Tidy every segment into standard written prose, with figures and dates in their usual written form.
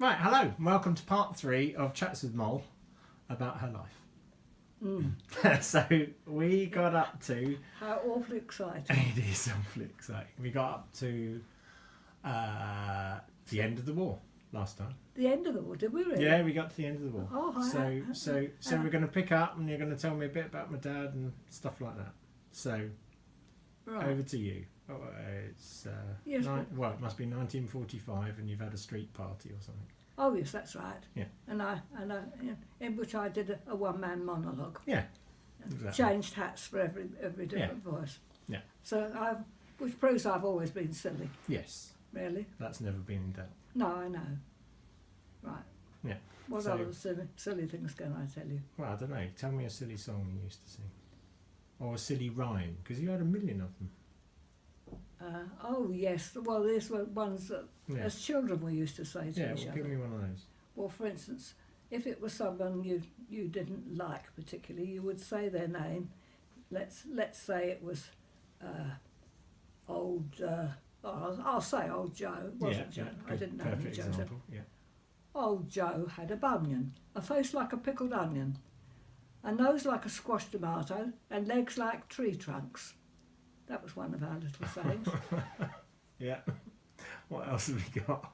Right, hello, and welcome to part 3 of Chats with Mole about her life. So we got up to... How awfully exciting. It is awfully exciting. We got up to the end of the war last time. The end of the war, did we really? Yeah, we got to the end of the war. Oh, So we're going to pick up and you're going to tell me a bit about my dad and stuff like that. So, right. over to you. Oh, it's Yes, well, it must be 1945 and you've had a street party or something. Oh yes, that's right. Yeah. And I in which I did a one-man monologue. Yeah, exactly. Changed hats for every different voice. Yeah. So which proves I've always been silly. Yes, Really? that's never been in doubt. No, I know. Right. Yeah. What So- other silly things can I tell you? Well, I don't know. Tell me a silly song you used to sing. Or a silly rhyme, because you had a million of them. Oh yes. Well, these were ones that Yeah, as children we used to say to yeah, each well, other. give me one of those. Well, for instance, if it was someone you didn't like particularly, you would say their name. Let's say it was old. I'll say old Joe. It wasn't Joe. I good, didn't know any perfect Joe. example. Yeah. Old Joe had a bunion, a face like a pickled onion, a nose like a squashed tomato, and legs like tree trunks. That was one of our little sayings. Yeah. What else have we got?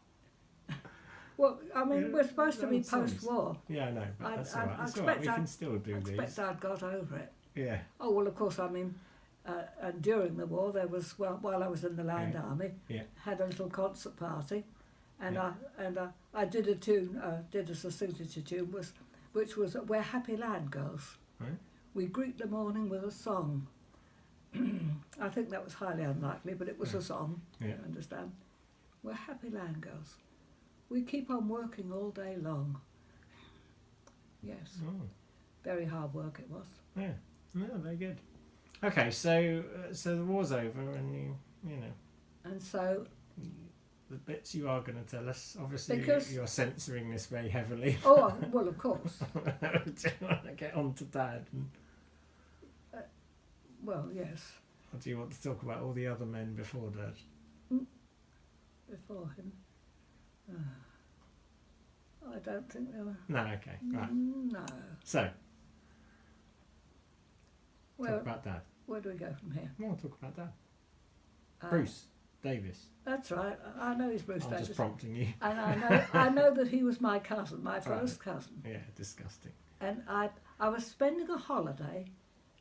Well, I mean, Yeah, we're supposed to be old songs. post-war. Yeah, I know, but I- that's I- all right. I It's all right. We expect can I- still do I these. expect I'd got over it. Yeah. Oh well, of course. I mean, and during the war, there was while I was in the Land Yeah. Army, Yeah. had a little concert party, and Yeah. I did a tune, did a signature tune, which was "We're Happy Land Girls." Right. We greet the morning with a song. I think that was highly unlikely, but it was a song. Yeah. You understand? We're happy land girls. We keep on working all day long. Yes, Oh. very hard work it was. Yeah. No, very good. Okay, so the war's over, and you know And so the bits you are going to tell us. Obviously, Because- you're censoring this very heavily. Oh, well, of course. Do you want to get on to Dad? And, Well, yes, or do you want to talk about all the other men before Dad? before him. I don't think there were. No, okay, right. No. So, talk Well, about Dad. where do we go from here? No, talk about Dad. Uh, Bruce Davis. That's right. I know he's Bruce I'm Davis. just prompting you. And I know that he was my cousin, my first cousin. Yeah, disgusting. And I was spending a holiday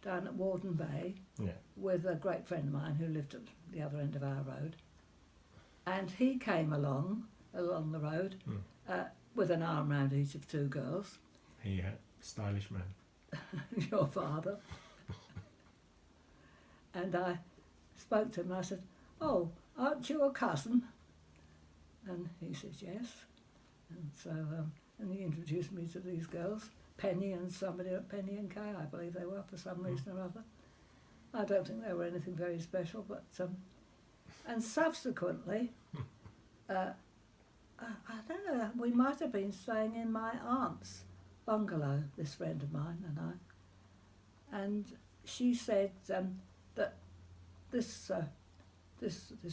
down at Warden Bay Yeah. with a great friend of mine who lived at the other end of our road. And he came along the road with an arm round each of two girls, He stylish man. your father. And I spoke to him and I said, "Oh, aren't you a cousin?" And he said, "Yes." And so, and he introduced me to these girls, Penny and somebody at Penny and Kay, I believe they were for some reason or other. I don't think they were anything very special, but and subsequently, I don't know, we might have been staying in my aunt's bungalow, this friend of mine and I, and she said that this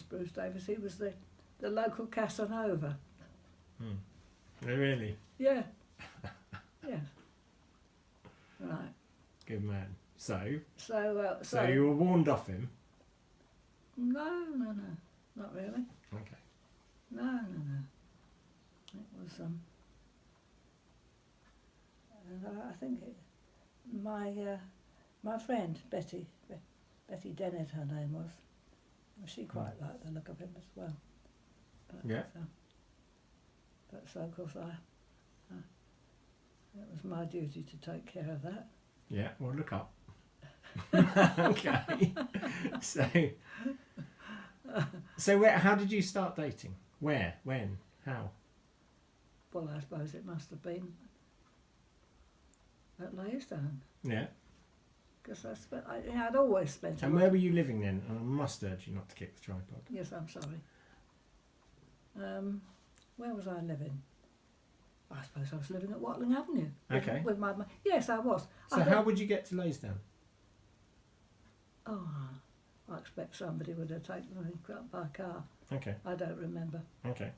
Bruce Davis, he was the local Casanova. Oh, really? Yeah. Yeah. Right. Good man. So So you were warned off him. no, not really. Okay. No. It was and I think my friend Betty Dennett, her name was. She quite liked the look of him as well. But, Yeah. But so of course it was my duty to take care of that. Yeah. Well, look up. Okay. So how did you start dating? Where? When? How? Well, I suppose it must have been at Laystone, Yeah. because I'd always spent. And where were you living then? And I must urge you not to kick the tripod. Yes, I'm sorry. Where was I living? I suppose I was living at Watling Avenue. Okay. With my yes, I was. So how would you get to Laysdown? Oh, I expect somebody would have taken me by car. Okay. I don't remember, Okay.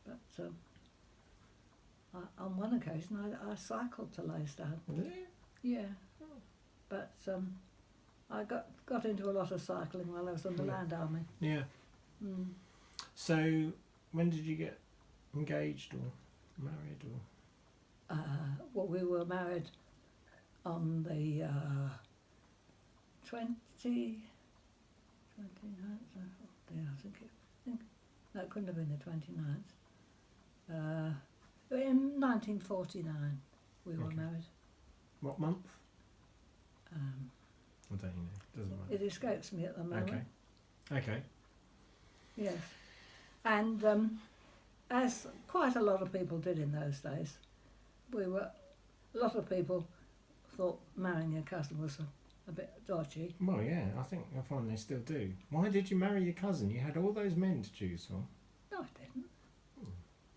but on one occasion I cycled to Laysdale. Yeah, but I got into a lot of cycling while I was in the Land Army. Yeah. Mm. So when did you get engaged or married or? Well, we were married on the 29th. No, it couldn't have been the 29th. In 1949 we were Okay. married. What month? Um, I don't know. Doesn't matter. it escapes me at the moment. Okay. Yes. And as quite a lot of people did in those days, a lot of people thought marrying your cousin was a bit dodgy. Well, yeah, I find they still do. Why did you marry your cousin? You had all those men to choose from. No, I didn't.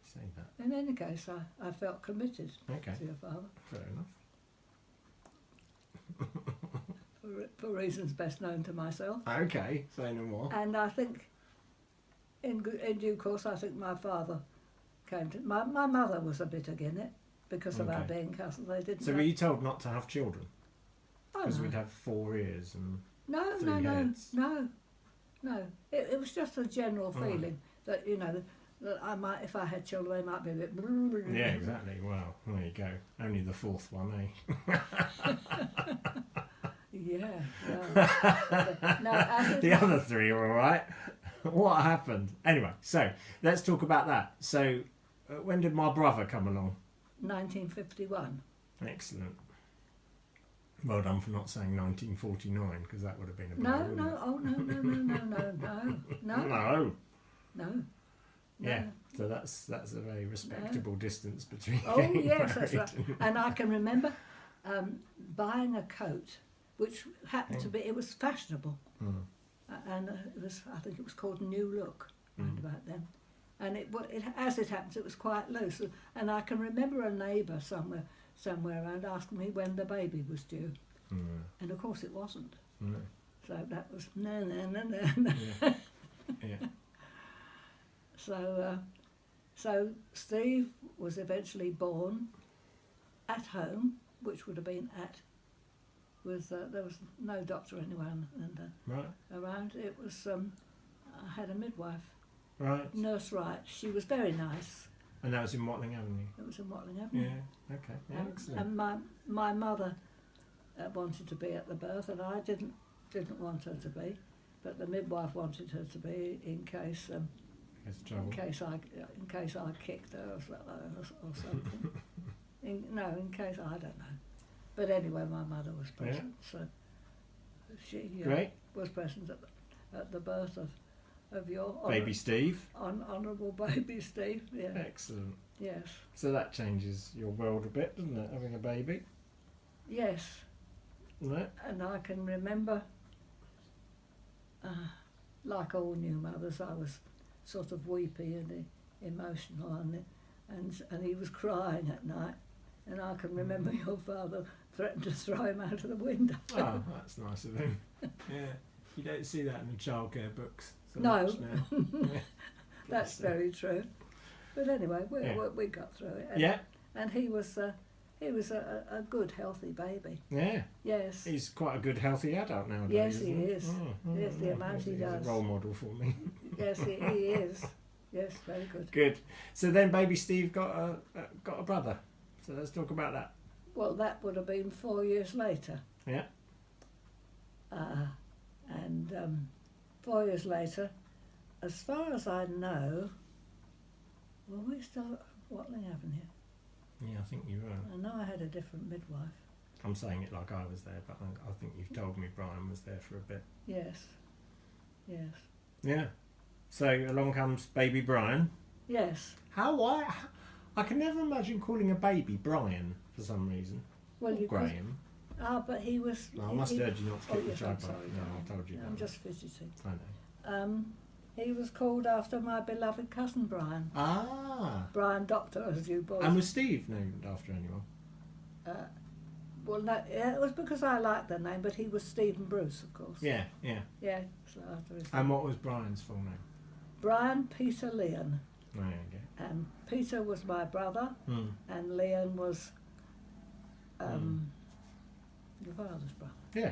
Say that. In any case, I felt committed Okay, to your father fair enough. for reasons best known to myself. Okay, say no more. And I think, in due course, I think my father came to... My mother was a bit against it because of our Okay. being cousins. They didn't... So were you told not to have children? Oh, Because no. we'd have 4 ears and... No. It was just a general feeling that, you know, that I might, if I had children, they might be a bit... Yeah, exactly. Well, there you go. Only the 4th one, eh? Yeah. No, as The other 3 are all right. What happened? Anyway, so let's talk about that. So when did my brother come along? 1951. Excellent. Well done for not saying 1949, because that would have been a No. Yeah, so that's a very respectable distance between. Oh, getting yes, that's married right. And I can remember buying a coat, which happened to be, it was fashionable. And I think it was called New Look, round about then. And as it happens, it was quite loose. And I can remember a neighbour somewhere around asking me when the baby was due. And of course it wasn't. So that was no. Yeah. So Steve was eventually born at home, which would have been there was no doctor anywhere Right. around. It was I had a midwife, Right. Nurse Wright. She was very nice. And that was in Watling Avenue. It was in Watling Avenue. Yeah. Okay. Yeah, excellent. And my mother wanted to be at the birth, and I didn't want her to be, but the midwife wanted her to be in case There's trouble. in case I kicked her or something. in case I don't know. But anyway, my mother was present, so she Great. was present at the birth of your Baby Steve. honourable baby Steve. Yeah. Excellent. Yes. So that changes your world a bit, doesn't it? Having a baby. Yes. Right. And I can remember, like all new mothers, I was sort of weepy and emotional, and he was crying at night, and I can remember your father threatened to throw him out of the window. Oh, that's nice of him. Yeah. You don't see that in the childcare books so No. much now. Yeah. That's very true. But anyway, we got through it. And he was a good, healthy baby. Yeah. Yes. He's quite a good, healthy adult nowadays. Yes, he isn't is. Yes, the amount he He's does. a role model for me. Yes, he is. Yes, very good. Good. So then, baby Steve got a brother. So let's talk about that. Well, that would have been 4 years later. Yeah. And 4 years later, as far as I know, were we still at Watling Avenue? Yeah, I think you were. I know I had a different midwife. I'm saying it like I was there, but I think you've told me Brian was there for a bit. Yes. Yeah. So along comes baby Brian. Yes. I can never imagine calling a baby Brian for some reason. Well, Or you could. Graham. But he was... No, I must have urged you not to kick the yes, I'm tripod. sorry, No, darling. I told you that. I'm just fidgeting. I know. He was called after my beloved cousin Brian. Ah. Brian Doctor, as you boys... And was Steve named after anyone? Well, no, it was because I liked the name, but he was Stephen Bruce, of course. Yeah. Yeah, so after his And what was Brian's full name? Brian Peter Leon. There you go. And Peter was my brother, and Leon was your father's brother. Yeah.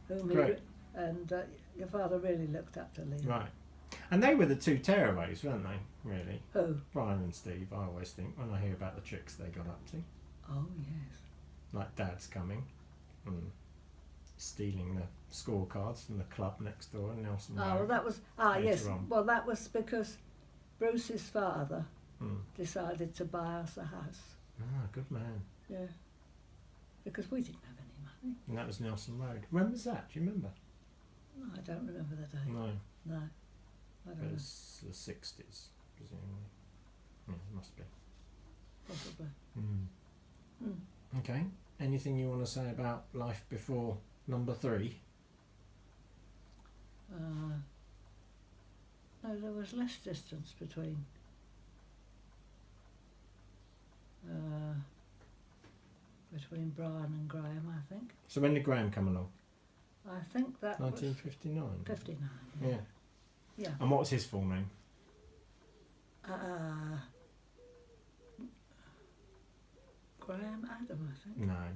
Whom Great. Your father really looked up to Leon. Right. And they were the two tearaways, weren't they, really? Who? Brian and Steve, I always think, when I hear about the tricks they got up to. Oh, yes. Like Dad's coming and stealing the scorecards from the club next door in Nelson Road. Oh, well, that was... later yes. on. Well, that was because Bruce's father Mm. decided to buy us a house. Ah, good man. Yeah. Because we didn't have any money. And that was Nelson Road. When was that? Do you remember? No, I don't remember the date. No. No. I It don't know. was the 60s, presumably. Yeah, it must be. Possibly. Okay. Anything you want to say about life before number 3? No, there was less distance between Brian and Graham, I think. So when did Graham come along? I think that 1959. was 59. Yeah. Yeah. And what's his full name? Graham Adam, I think. No.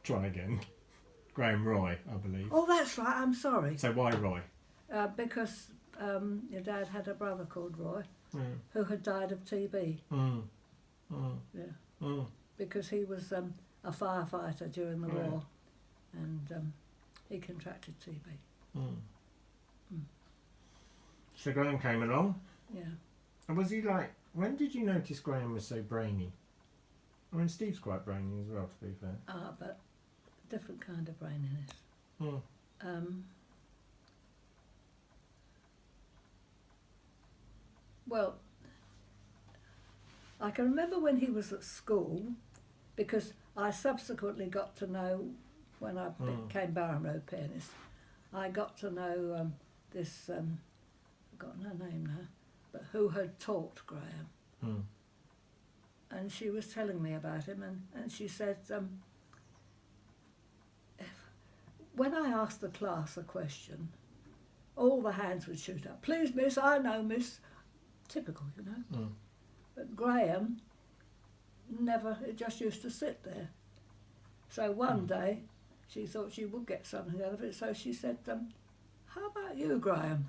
Try again. Graham Roy, I believe. Oh, that's right. I'm sorry. So why Roy? Because your dad had a brother called Roy Mm. who had died of TB. Yeah. Because he was a firefighter during the Right. war, and he contracted TB. So Graham came along. Yeah. And was he like, when did you notice Graham was so brainy? I mean, Steve's quite brainy as well, to be fair. But different kind of braininess. Well, I can remember when he was at school, because I subsequently got to know, when I became Barham Road pianist, I got to know this, I've forgotten her name now, but who had taught Graham. And she was telling me about him, and she said, when I asked the class a question, all the hands would shoot up. Please, miss, I know, miss. Typical, you know. But Graham never, it just used to sit there. So one day, she thought she would get something out of it, so she said, how about you, Graham?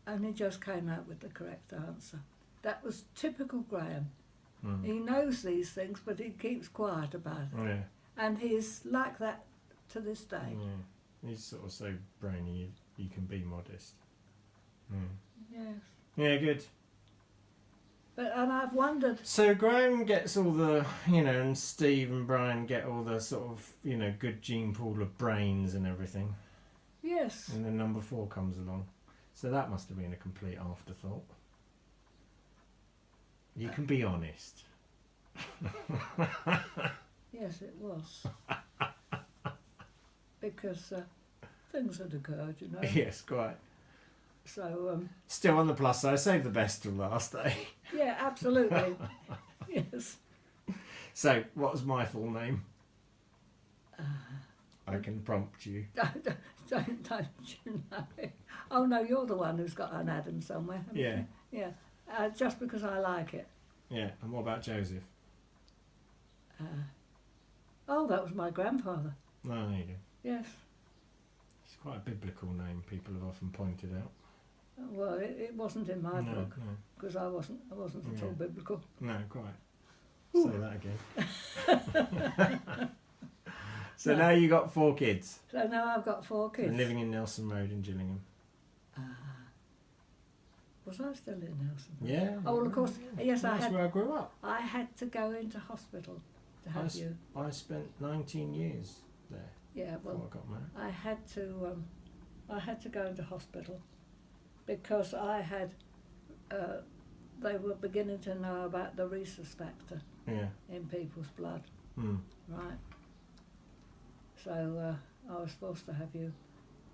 And he just came out with the correct answer. That was typical Graham. He knows these things, but he keeps quiet about it. Yeah. And he's like that to this day. Yeah. He's sort of so brainy, you can be modest. Yes. Yeah, good. And I've wondered... So Graham gets all the, and Steve and Brian get all the sort of, good gene pool of brains and everything. Yes. And then number 4 comes along. So that must have been a complete afterthought. You can be honest. Yes, it was. Because things had occurred, you know. Yes, quite. So... Still on the plus side, save the best till last day. yeah, absolutely. Yes. So, what was my full name? I can prompt you. Don't you know? Oh, no, you're the one who's got an Adam somewhere. haven't Yeah. you? Yeah. Just because I like it. Yeah, and what about Joseph? Oh, that was my grandfather. Oh, there you go. Yes. It's quite a biblical name, people have often pointed out. Well, it wasn't in my book, because I wasn't at all biblical. No, quite. Say that again. So now you got 4 kids. So now I've got 4 kids. And living in Nelson Road in Gillingham. Was I still in Nelson? Yeah. Oh, well, of course. Yes, That's where I grew up. I had to go into hospital to have you. I spent 19 years there Yeah, before well, I got married. I had to go into hospital because I had. They were beginning to know about the rhesus factor in people's blood, right? So I was forced to have you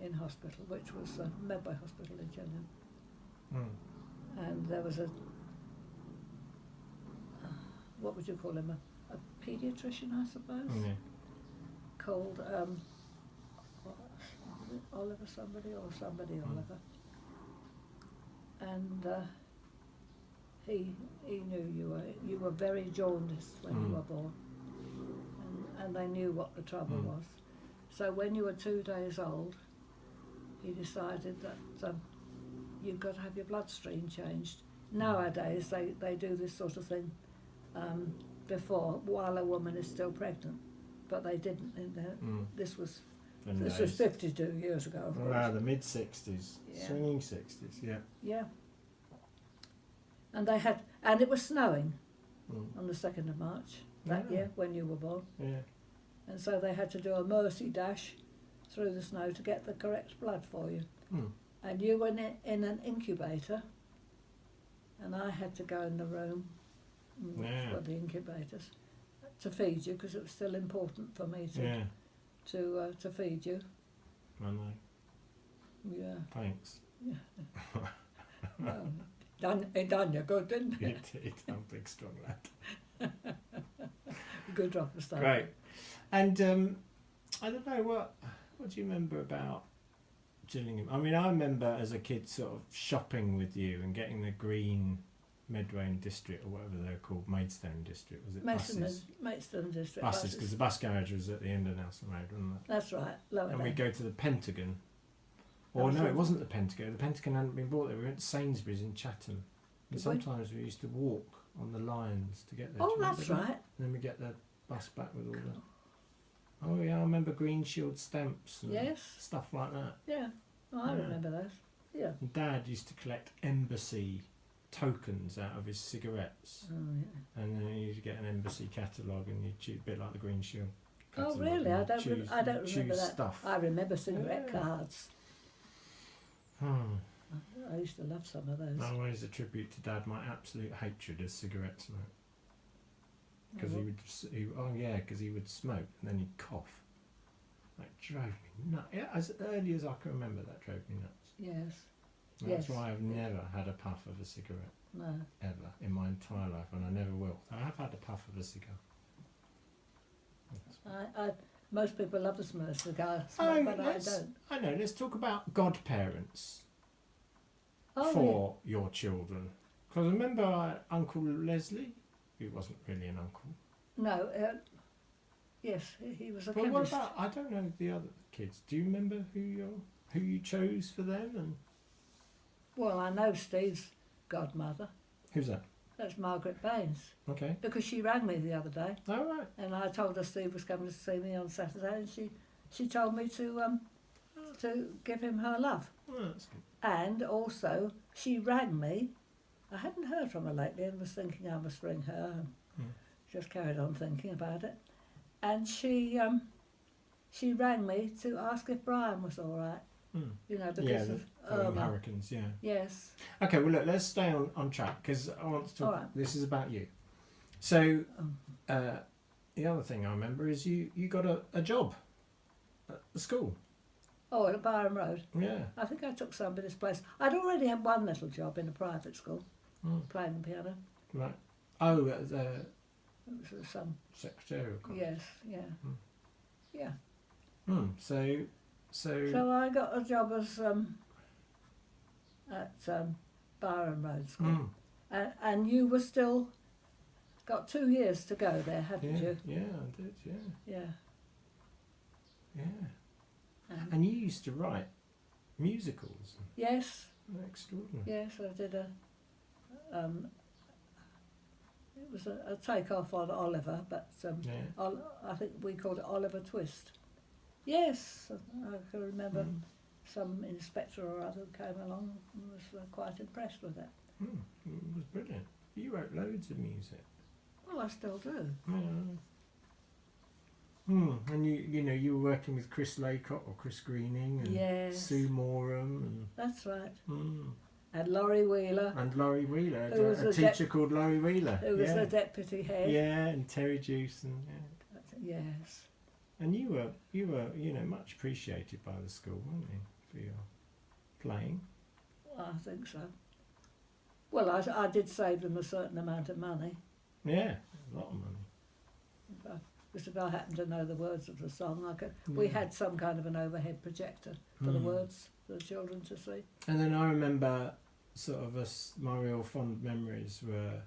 in hospital, which was Medway Hospital in Gillingham. And there was what would you call him, a paediatrician, I suppose, called Oliver somebody or somebody Oliver. And he knew you were very jaundiced when you were born, and they knew what the trouble was. So when you were 2 days old, he decided that you've got to have your bloodstream changed. Nowadays they do this sort of thing before, while a woman is still pregnant, but they didn't. This was 52 years ago. Of course. The mid 60s, swinging 60s, yeah. Yeah. And it was snowing on the 2nd of March that year when you were born. Yeah. And so they had to do a mercy dash through the snow to get the correct blood for you. And you were in an incubator, and I had to go in the room for the incubators to feed you, because it was still important for me to feed you. I know. Yeah. Thanks. It done you good, didn't it? It did. I'm a big, strong lad. Good drop of stuff. Great. And I don't know, what do you remember about Gillingham? I mean, I remember as a kid sort of shopping with you and getting the green Medway District, or whatever they're called, Maidstone District, was it? Maidstone District. Buses, because the bus garage was at the end of Nelson Road, wasn't it? That's right. Lower and down. we'd go to the Pentagon. Or no, it wasn't the Pentagon. The Pentagon hadn't been bought there. We went to Sainsbury's in Chatham. And sometimes we used to walk on the lines to get there. Oh, that's right. And then we get the bus back with all that. Oh yeah, I remember Green Shield stamps and stuff like that. Yeah, I remember those. Yeah. And Dad used to collect embassy tokens out of his cigarettes. Oh yeah. And then he used to get an embassy catalogue, and you'd choose a bit like the Green Shield. Oh really? I don't remember that. Stuff. I remember cigarette cards. Hmm. I used to love some of those. I always attribute to Dad my absolute hatred of cigarette smoke. Because he would smoke and then he'd cough. That drove me nuts. Yeah, as early as I can remember, that drove me nuts. Yes. And that's why I've never had a puff of a cigarette. No. Ever in my entire life, and I never will. I have had a puff of a cigar. Most people love the smell of cigar Oh, but I don't. I know. Let's talk about godparents Oh, for your children. Because remember Uncle Leslie, who wasn't really an uncle. No. Yes, he was a But chemist. what about? I don't know the other kids. Do you remember who you chose for them? And Well, I know Steve's godmother. who's that? That's Margaret Baines. Okay. Because she rang me the other day, All right. and I told her Steve was coming to see me on Saturday, and she told me to give him her love. Well, that's good. And also, she rang me. I hadn't heard from her lately and was thinking I must ring her. And just carried on thinking about it. And she rang me to ask if Brian was all right. You know, because of Irma. hurricanes, yeah. Yes. Okay, well, look, let's stay on track, because I want to talk. All right. This is about you. So, the other thing I remember is you got a job at the school. Oh, at Byron Road. Yeah. I think I took somebody's place. I'd already had one little job in a private school, playing the piano. Right. Oh, It was some. secretarial. College. Yes, yeah, yeah. So. So I got a job as at Byron Road School, and you were still got 2 years to go there, hadn't you? Yeah, I did. Yeah. Yeah. Yeah. And you used to write musicals. Yes. Extraordinary. Yes, I did a. It was a take-off on Oliver, but I think we called it Oliver Twist. Yes, I can remember some inspector or other who came along and was quite impressed with it. It was brilliant. You wrote loads of music. Well, I still do. And you were working with Chris Laycott or Chris Greening and Sue Morham and that's right. And Laurie Wheeler. And Laurie Wheeler, who was a teacher called Laurie Wheeler. Who was the deputy head. Yeah, and Terry Jewson. Yeah. Yes. And you were much appreciated by the school, weren't you, for your playing? Well, I think so. Well, I did save them a certain amount of money. Yeah, a lot of money. Because if I happened to know the words of the song, we had some kind of an overhead projector for the words for the children to see. And then I remember sort of my real fond memories were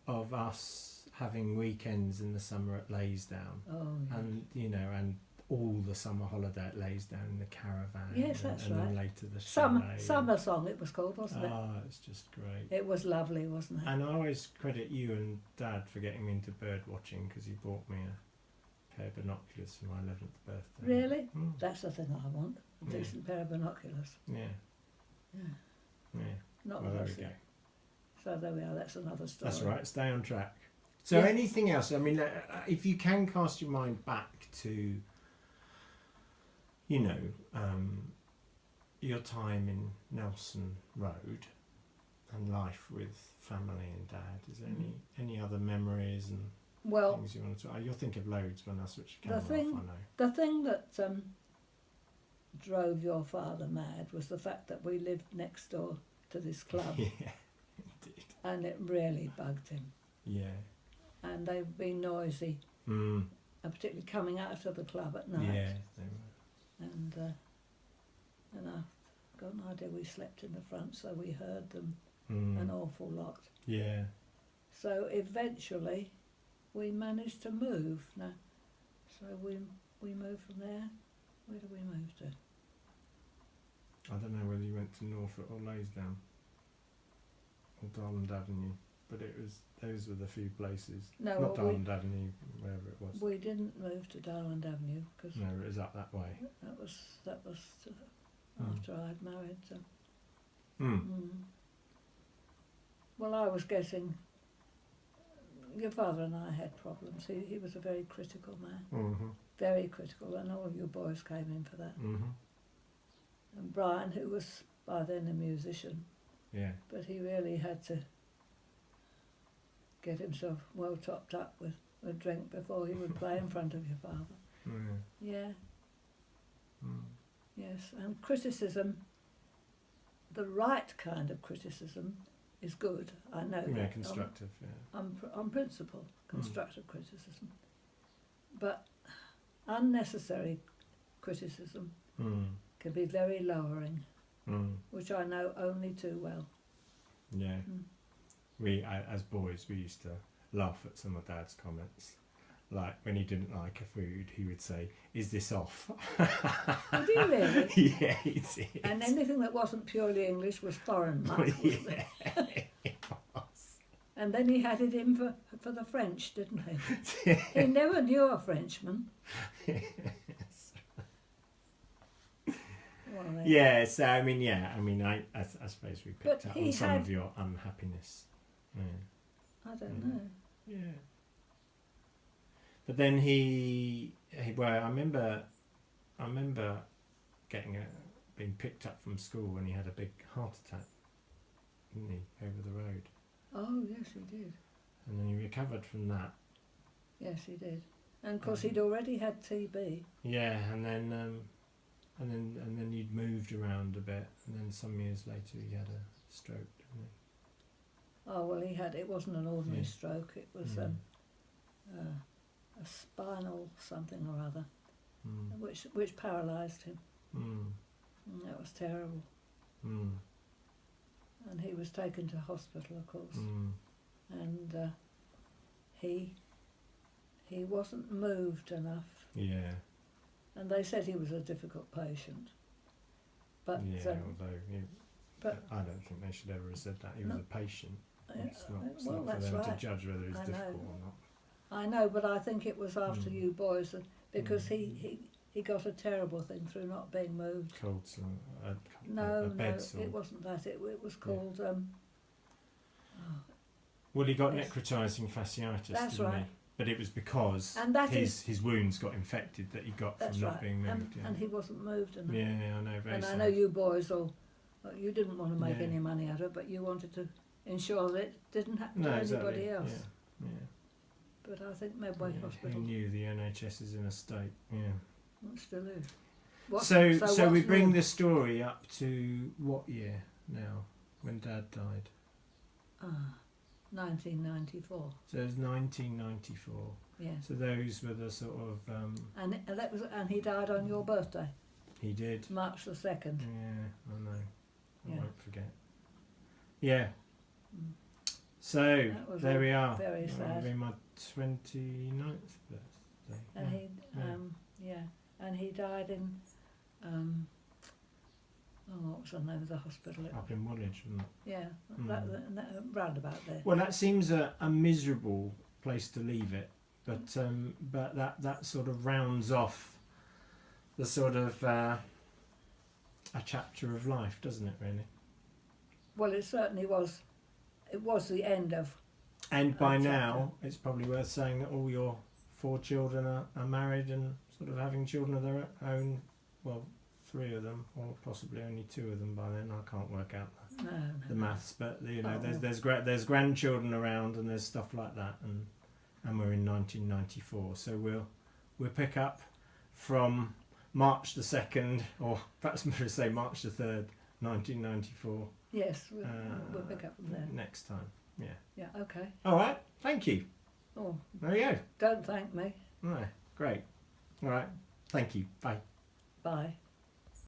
of us having weekends in the summer at Laysdown, Oh, yes. and and all the summer holiday at Laysdown in the caravan. Yes, that's and right. then later the Summer, chalet. summer song it was called, wasn't it? Oh, it's just great. It was lovely, wasn't it? And I always credit you and Dad for getting me into bird watching, because you bought me a pair of binoculars for my 11th birthday. Really? Mm. That's the thing I want. A Yeah. decent pair of binoculars. Yeah. Yeah. Yeah. Not Well, there we worth go. it. So there we are. That's another story. That's right. Stay on track. So, Yes. anything else? I mean, if you can cast your mind back to, your time in Nelson Road and life with family and Dad, is there any other memories and Well, things you want to? You'll think of loads when I switch the The camera thing- off. I know. the thing that drove your father mad was the fact that we lived next door to this club, Yeah, indeed. and it really bugged him. Yeah. And they've been noisy, Mm. and particularly coming out of the club at night. Yeah. They were. And I've got an idea we slept in the front, so we heard them Mm. an awful lot. Yeah. So eventually, we managed to move. Now, so we moved from there. Where did we move to? I don't know whether you went to Norfolk or Laysdown or Darland Avenue, but those were the few places. No, Not well, Darland Avenue, wherever it was. we didn't move to Darland Avenue because No, it was up that way. that was Mm. after I'd married. So. Mm. Well, I was getting. Your father and I had problems. He was a very critical man, Mm-hmm. very critical, and all you boys came in for that. Mm-hmm. And Brian, who was by then a musician, Yeah. but he really had to get himself well topped up with a drink before he would play in front of your father. Yeah. Yeah, Mm. yes. And criticism, the right kind of criticism, is good. I know Yeah, that. constructive. Yeah. On principle, constructive criticism. But unnecessary criticism Mm. can be very lowering, Mm. which I know only too well. Yeah. Mm. As boys, we used to laugh at some of Dad's comments. Like when he didn't like a food, he would say, "Is this off?" Did he really? Yeah, he did. And anything that wasn't purely English was foreign muck, wasn't it? It was. And then he had it in for the French, didn't he? He never knew a Frenchman. Well, there. Yeah, so I mean, I suppose we But picked up he on some had- of your unhappiness. Yeah. I don't know. Yeah. But then he well, I remember being picked up from school when he had a big heart attack, didn't he, over the road, Oh, yes, he did. and then he recovered from that. Yes, he did. And of course, he'd already had TB. Yeah, and then you'd moved around a bit, and then some years later he had a stroke, didn't Oh, well, it wasn't an ordinary Yeah. stroke, it was Mm. a spinal something or other, he? Mm. which paralysed him. Mm. And that was terrible. Mm. And he was taken to hospital, of course. Mm. And he wasn't moved enough. Yeah. And they said he was a difficult patient. But Yeah, although but- I don't think they should ever have said that. He was No. a patient. It's not, well, for that's them to right. judge whether it's I know. difficult or not. I know, but I think it was after Mm. you boys, because Mm. he got a terrible thing through not being moved. Cold sore, a No, bed sore. it wasn't that. It was called. Well, he got Yes. necrotising fasciitis, That's didn't right. he? But it was because And that his wounds got infected that he got That's from not right. being moved. And he wasn't moved enough. yeah, I know. Very And I sad. know you boys you didn't want to make Yeah. any money out of it, but you wanted to ensure that it didn't happen No, to exactly. anybody else. Yeah. But I think Medway Yeah. Hospital Who knew the NHS is in a state? Yeah. still is. So we what's bring new? the story up to what year now? When Dad died. 1994. So it was 1994. Yes. So those were the sort of And he died on your birthday, he did. March the 2nd. Yeah, I know. I Yeah. won't forget. Yeah. Mm. So That was there all we are. very That sad. will be my 29th birthday. And he, and he died in, what was the name of the hospital? Up in Woolwich. Wasn't it? Yeah, Mm. that round about there. Well, that seems a miserable place to leave it, but that sort of rounds off the sort of a chapter of life, doesn't it? Really. Well, it certainly was. It was the end of. And by chapter. now, it's probably worth saying that all your 4 children are married and sort of having children of their own. Well, 3 of them, or possibly only 2 of them by then. I can't work out the maths, but you know, there's grandchildren around and there's stuff like that, and we're in 1994, so we'll pick up from March the 2nd, or perhaps better say March the 3rd, 1994. Yes, we'll pick up from there. Next time, yeah. Yeah, okay. All right, thank you. Oh, There you go. don't thank me. All right, great. All right, thank you. Bye. Bye.